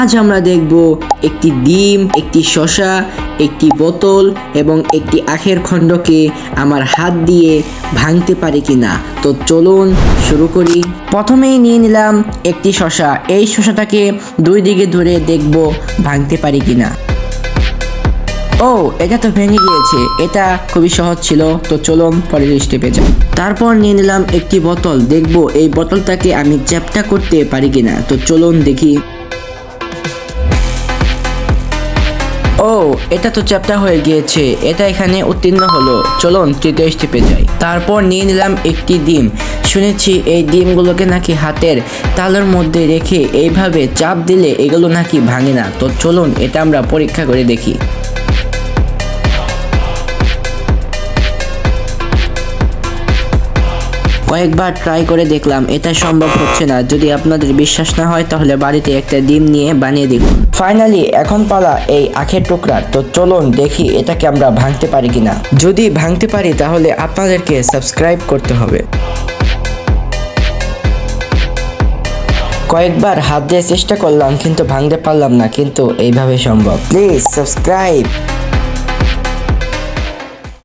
আজ আমরা দেখব একটি ডিম, একটি শসা, একটি বোতল এবং একটি আখের খণ্ডকে আমার হাত দিয়ে ভাঙতে পারি কিনা। তো চলুন শুরু করি। প্রথমেই নিয়ে নিলাম একটি শসা। এই শসাটাকে দুই দিকে ধরে দেখব ভাঙতে পারি কিনা। ও, এটা তো ভেঙে গিয়েছে। এটা খুবই সহজ ছিল। তো চলুন পরের স্টেপে যাই। তারপর নিয়ে নিলাম একটি বোতল, দেখব এই বোতলটাকে আমি চ্যাপ্টা করতে পারি কিনা। তো চলুন দেখি। ও, এটা তো চ্যাপ্টা হয়ে গিয়েছে। এটা এখানে উত্তীর্ণ হলো। চলুন তৃতীয় স্টেপে যাই। তারপর নিয়ে নিলাম একটি ডিম। শুনেছি এই ডিমগুলোকে নাকি হাতের তালুর মধ্যে রেখে এইভাবে চাপ দিলে এগুলো নাকি ভাঙে না। তো চলুন এটা আমরা পরীক্ষা করে দেখি। কয়েকবার ট্রাই করে দেখলাম, এটা সম্ভব হচ্ছে না। যদি আপনাদের বিশ্বাস না হয় তাহলে বাড়িতে একটা ডিম নিয়ে বানিয়ে দেখুন। ফাইনালি এখন পালা এই আখের টুকরার। তো চলুন দেখি এটাকে আমরা ভাঙতে পারি কিনা। যদি ভাঙতে পারি তাহলে আপনাদেরকে সাবস্ক্রাইব করতে হবে। কয়েকবার হাত দিয়ে চেষ্টা করলাম কিন্তু ভাঙতে পারলাম না, কিন্তু এইভাবে সম্ভব। Please subscribe.